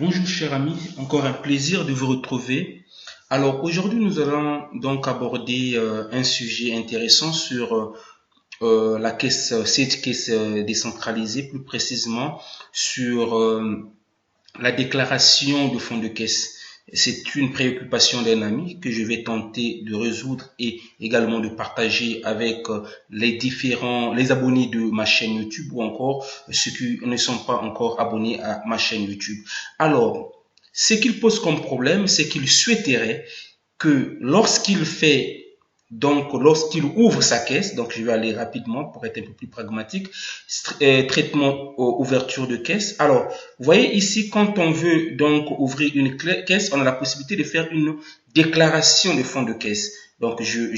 Bonjour chers amis, encore un plaisir de vous retrouver. Alors aujourd'hui nous allons donc aborder un sujet intéressant sur la caisse, cette caisse décentralisée, plus précisément sur la déclaration de fonds de caisse. C'est une préoccupation d'un ami que je vais tenter de résoudre et également de partager avec les abonnés de ma chaîne YouTube ou encore ceux qui ne sont pas encore abonnés à ma chaîne YouTube. Alors, ce qu'il pose comme problème, c'est qu'il souhaiterait que lorsqu'il ouvre sa caisse, donc je vais aller rapidement pour être un peu plus pragmatique, traitement ouverture de caisse. Alors, vous voyez ici, quand on veut donc ouvrir une caisse, on a la possibilité de faire une déclaration de fonds de caisse. Donc, je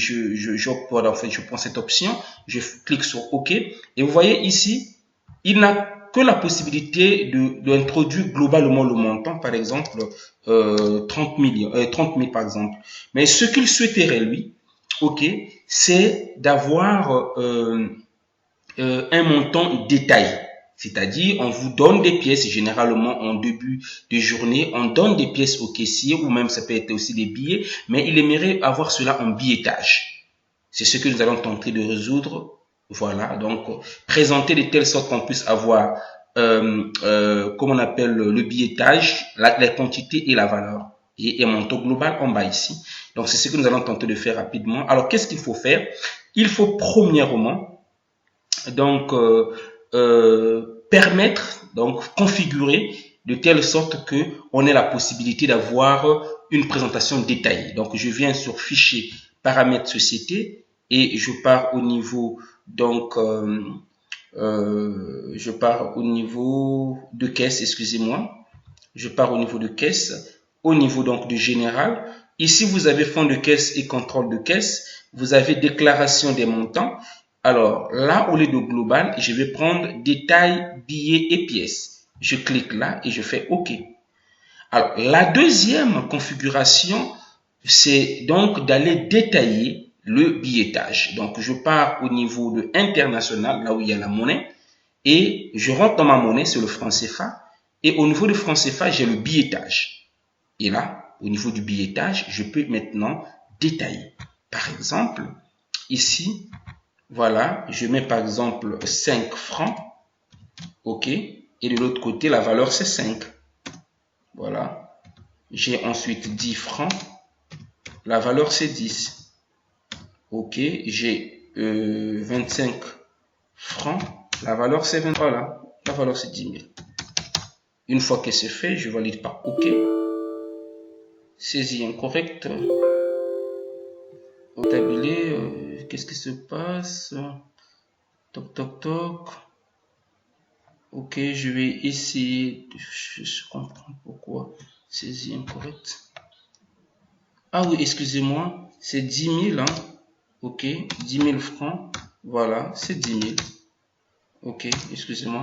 prends cette option, je clique sur OK, et vous voyez ici, il n'a que la possibilité d'introduire globalement le montant, par exemple 30 000 par exemple. Mais ce qu'il souhaiterait lui, ok, c'est d'avoir un montant détaillé. C'est-à-dire, on vous donne des pièces, généralement en début de journée, on donne des pièces au caissier, ou même ça peut être aussi des billets, mais il aimerait avoir cela en billettage. C'est ce que nous allons tenter de résoudre. Voilà, donc présenter de telle sorte qu'on puisse avoir, comment on appelle, le billettage, la quantité et la valeur. Et un montant global en bas ici. Donc, c'est ce que nous allons tenter de faire rapidement. Alors, qu'est-ce qu'il faut faire? Il faut premièrement, donc, permettre, donc, configurer de telle sorte que on ait la possibilité d'avoir une présentation détaillée. Donc, je viens sur Fichier, Paramètres Société et je pars au niveau, donc, je pars au niveau de caisse, excusez-moi. Je pars au niveau de caisse. Au niveau donc de général, ici vous avez fonds de caisse et contrôle de caisse, vous avez déclaration des montants. Alors là, au lieu de global, je vais prendre détail, billets et pièces. Je clique là et je fais OK. Alors la deuxième configuration, c'est donc d'aller détailler le billettage. Donc je pars au niveau de international, là où il y a la monnaie, et je rentre dans ma monnaie, c'est le franc CFA, et au niveau du franc CFA, j'ai le billettage. Et là, au niveau du billettage, je peux maintenant détailler. Par exemple, ici, voilà, je mets par exemple 5 francs. OK. Et de l'autre côté, la valeur, c'est 5. Voilà. J'ai ensuite 10 francs. La valeur, c'est 10. OK. J'ai 25 francs. La valeur, c'est 20. Voilà. La valeur, c'est 10 000. Une fois que c'est fait, je valide par OK. Saisie incorrecte. Tablé, qu'est-ce qui se passe? Toc, toc, toc. Ok, je vais essayer. Je comprends pourquoi. Saisie incorrecte. Ah oui, excusez-moi. C'est 10 000, hein. Ok, 10 000 francs. Voilà, c'est 10 000. Ok, excusez-moi.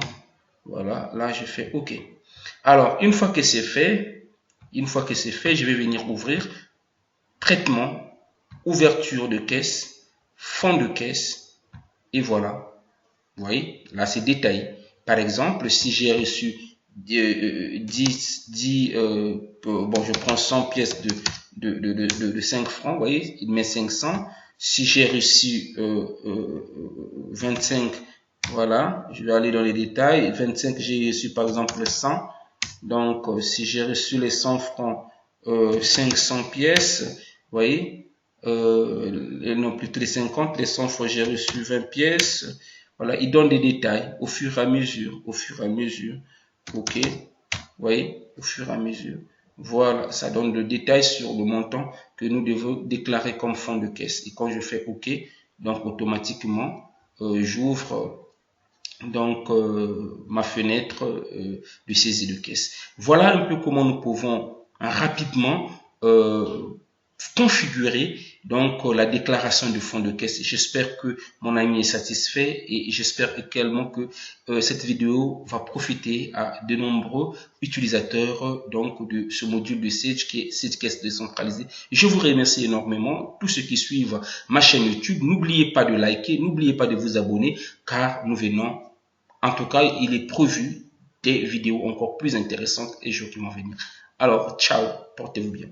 Voilà, là, je fais OK. Alors, une fois que c'est fait, je vais venir ouvrir traitement, ouverture de caisse, fond de caisse, et voilà. Vous voyez, là c'est détaillé. Par exemple, si j'ai reçu bon, je prends 100 pièces de 5 francs, vous voyez, il met 500. Si j'ai reçu 25, voilà, je vais aller dans les détails. 25, j'ai reçu par exemple 100. Donc, si j'ai reçu les 100 francs, 500 pièces, vous voyez, non, plutôt les 50, les 100 fois j'ai reçu 20 pièces. Voilà, il donne des détails au fur et à mesure, ok, vous voyez, au fur et à mesure. Voilà, ça donne le détail sur le montant que nous devons déclarer comme fonds de caisse. Et quand je fais OK, donc automatiquement, j'ouvre donc ma fenêtre de saisie de caisse. Voilà un peu comment nous pouvons rapidement configurer donc la déclaration du fonds de caisse. J'espère que mon ami est satisfait et j'espère également que cette vidéo va profiter à de nombreux utilisateurs donc de ce module de Sage qui est Sage Caisse décentralisée. Je vous remercie énormément tous ceux qui suivent ma chaîne YouTube. N'oubliez pas de liker, n'oubliez pas de vous abonner car nous venons, en tout cas il est prévu des vidéos encore plus intéressantes les jours qui vont venir. Alors, ciao, portez-vous bien.